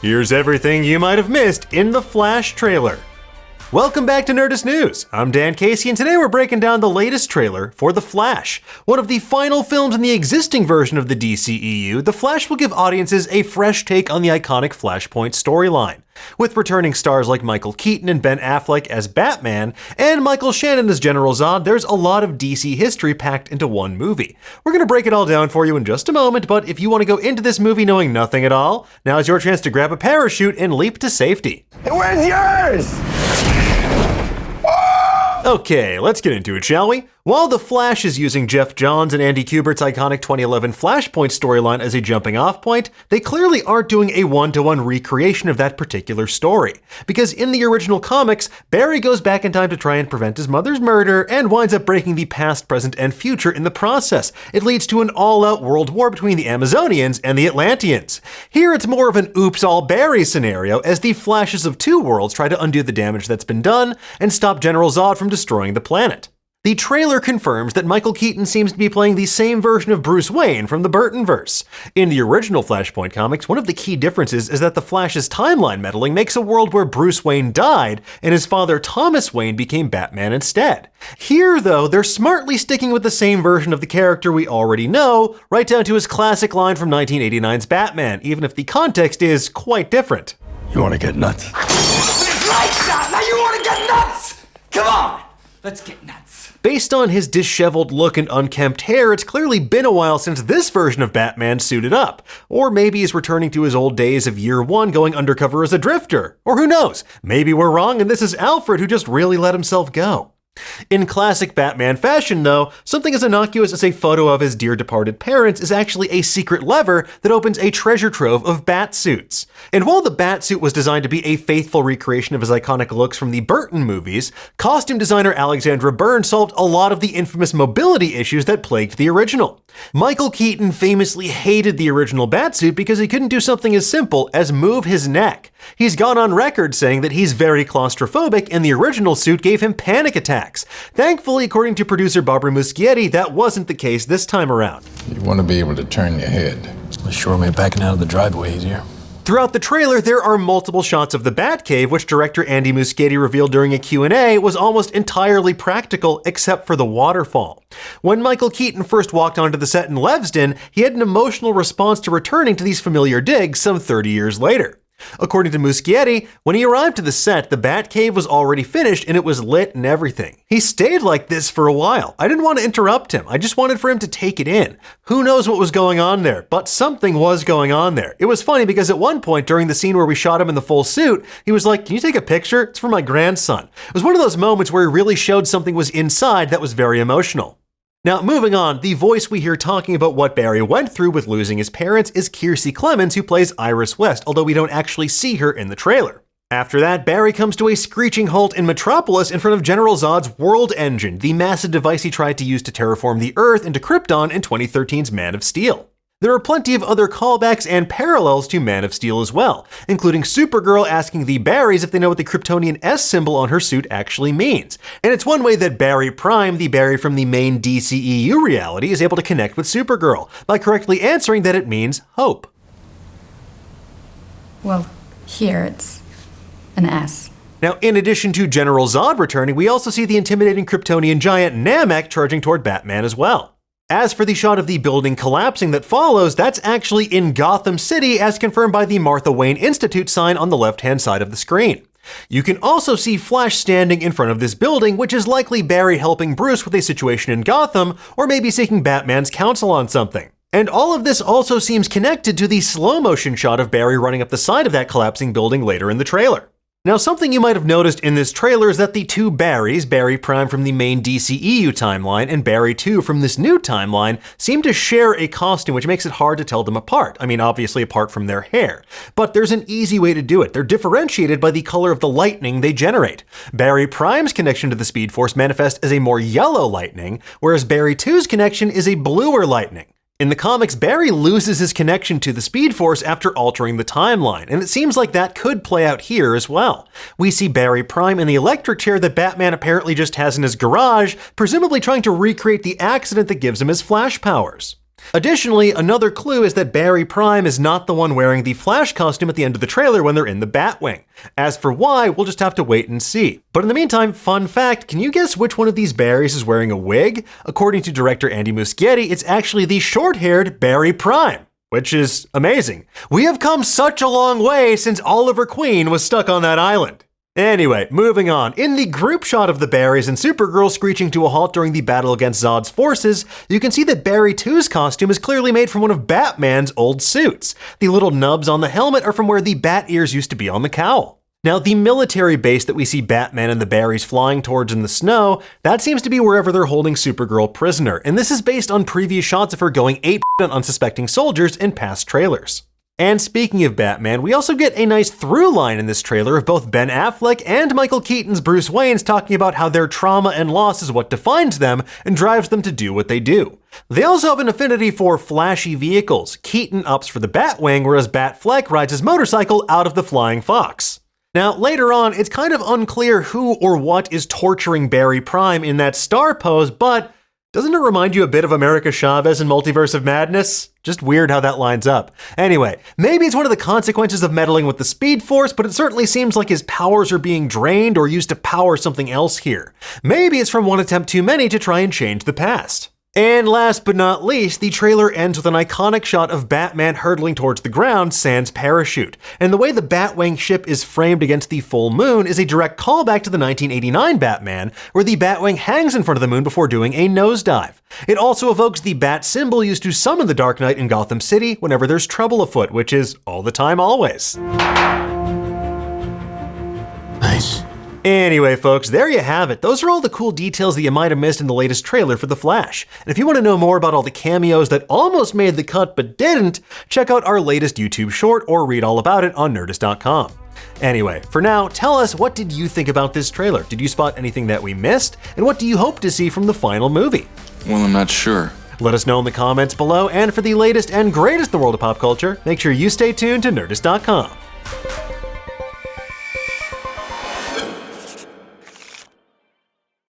Here's everything you might have missed in the Flash trailer. Welcome back to Nerdist News. I'm Dan Casey, and today we're breaking down the latest trailer for The Flash. One of the final films in the existing version of the DCEU, The Flash will give audiences a fresh take on the iconic Flashpoint storyline. With returning stars like Michael Keaton and Ben Affleck as Batman, and Michael Shannon as General Zod, there's a lot of DC history packed into one movie. We're going to break it all down for you in just a moment, but if you want to go into this movie knowing nothing at all, now's your chance to grab a parachute and leap to safety. Where's yours? Okay, let's get into it, shall we? While The Flash is using Jeff Johns and Andy Kubert's iconic 2011 Flashpoint storyline as a jumping-off point, they clearly aren't doing a one-to-one recreation of that particular story. Because in the original comics, Barry goes back in time to try and prevent his mother's murder and winds up breaking the past, present, and future in the process. It leads to an all-out world war between the Amazonians and the Atlanteans. Here it's more of an oops-all-Barry scenario as the Flashes of two worlds try to undo the damage that's been done and stop General Zod from destroying the planet. The trailer confirms that Michael Keaton seems to be playing the same version of Bruce Wayne from the Burtonverse. In the original Flashpoint comics, one of the key differences is that the Flash's timeline meddling makes a world where Bruce Wayne died and his father Thomas Wayne became Batman instead. Here, though, they're smartly sticking with the same version of the character we already know, right down to his classic line from 1989's Batman, even if the context is quite different. You want to get nuts? Lights out! Now you want to get nuts! Come on! Let's get nuts. Based on his disheveled look and unkempt hair, it's clearly been a while since this version of Batman suited up. Or maybe he's returning to his old days of year one going undercover as a drifter. Or who knows? Maybe we're wrong and this is Alfred who just really let himself go. In classic Batman fashion, though, something as innocuous as a photo of his dear departed parents is actually a secret lever that opens a treasure trove of bat suits. And while the bat suit was designed to be a faithful recreation of his iconic looks from the Burton movies, costume designer Alexandra Byrne solved a lot of the infamous mobility issues that plagued the original. Michael Keaton famously hated the original Batsuit because he couldn't do something as simple as move his neck. He's gone on record saying that he's very claustrophobic and the original suit gave him panic attacks. Thankfully, according to producer Barbara Muschietti, that wasn't the case this time around. You want to be able to turn your head. It sure made backing out of the driveway easier. Throughout the trailer, there are multiple shots of the Batcave, which director Andy Muschietti revealed during a Q&A was almost entirely practical except for the waterfall. When Michael Keaton first walked onto the set in Leveston, he had an emotional response to returning to these familiar digs some 30 years later. According to Muschietti, when he arrived to the set, the Batcave was already finished and it was lit and everything. He stayed like this for a while. I didn't want to interrupt him. I just wanted for him to take it in. Who knows what was going on there, but something was going on there. It was funny because at one point during the scene where we shot him in the full suit, he was like, "Can you take a picture? It's for my grandson." It was one of those moments where he really showed something was inside that was very emotional. Now, moving on, the voice we hear talking about what Barry went through with losing his parents is Kiersey Clemons, who plays Iris West, although we don't actually see her in the trailer. After that, Barry comes to a screeching halt in Metropolis in front of General Zod's World Engine, the massive device he tried to use to terraform the Earth into Krypton in 2013's Man of Steel. There are plenty of other callbacks and parallels to Man of Steel as well, including Supergirl asking the Barrys if they know what the Kryptonian S symbol on her suit actually means. And it's one way that Barry Prime, the Barry from the main DCEU reality, is able to connect with Supergirl, by correctly answering that it means hope. Well, here it's an S. Now, in addition to General Zod returning, we also see the intimidating Kryptonian giant Namek charging toward Batman as well. As for the shot of the building collapsing that follows, that's actually in Gotham City as confirmed by the Martha Wayne Institute sign on the left-hand side of the screen. You can also see Flash standing in front of this building, which is likely Barry helping Bruce with a situation in Gotham, or maybe seeking Batman's counsel on something. And all of this also seems connected to the slow-motion shot of Barry running up the side of that collapsing building later in the trailer. Now, something you might have noticed in this trailer is that the two Barrys, Barry Prime from the main DCEU timeline and Barry 2 from this new timeline, seem to share a costume, which makes it hard to tell them apart. I mean, obviously apart from their hair. But there's an easy way to do it. They're differentiated by the color of the lightning they generate. Barry Prime's connection to the Speed Force manifests as a more yellow lightning, whereas Barry 2's connection is a bluer lightning. In the comics, Barry loses his connection to the Speed Force after altering the timeline, and it seems like that could play out here as well. We see Barry Prime in the electric chair that Batman apparently just has in his garage, presumably trying to recreate the accident that gives him his Flash powers. Additionally, another clue is that Barry Prime is not the one wearing the Flash costume at the end of the trailer when they're in the Batwing. As for why, we'll just have to wait and see. But in the meantime, fun fact, can you guess which one of these Barrys is wearing a wig? According to director Andy Muschietti, it's actually the short-haired Barry Prime, which is amazing. We have come such a long way since Oliver Queen was stuck on that island. Anyway, moving on. In the group shot of the Barrys and Supergirl screeching to a halt during the battle against Zod's forces, you can see that Barry 2's costume is clearly made from one of Batman's old suits. The little nubs on the helmet are from where the bat ears used to be on the cowl. Now, the military base that we see Batman and the Barrys flying towards in the snow, that seems to be wherever they're holding Supergirl prisoner, and this is based on previous shots of her going ape on unsuspecting soldiers in past trailers. And speaking of Batman, we also get a nice through line in this trailer of both Ben Affleck and Michael Keaton's Bruce Wayne's talking about how their trauma and loss is what defines them and drives them to do what they do. They also have an affinity for flashy vehicles. Keaton opts for the Batwing, whereas Batfleck rides his motorcycle out of the Flying Fox. Now, later on, it's kind of unclear who or what is torturing Barry Prime in that star pose, but doesn't it remind you a bit of America Chavez in Multiverse of Madness? Just weird how that lines up. Anyway, maybe it's one of the consequences of meddling with the Speed Force, but it certainly seems like his powers are being drained or used to power something else here. Maybe it's from one attempt too many to try and change the past. And last but not least, the trailer ends with an iconic shot of Batman hurtling towards the ground sans parachute. And the way the Batwing ship is framed against the full moon is a direct callback to the 1989 Batman, where the Batwing hangs in front of the moon before doing a nosedive. It also evokes the bat symbol used to summon the Dark Knight in Gotham City whenever there's trouble afoot, which is all the time always. Nice. Anyway, folks, there you have it. Those are all the cool details that you might have missed in the latest trailer for The Flash. And if you want to know more about all the cameos that almost made the cut but didn't, check out our latest YouTube short or read all about it on Nerdist.com. Anyway, for now, tell us, what did you think about this trailer? Did you spot anything that we missed? And what do you hope to see from the final movie? Well, I'm not sure. Let us know in the comments below, and for the latest and greatest in the world of pop culture, make sure you stay tuned to Nerdist.com.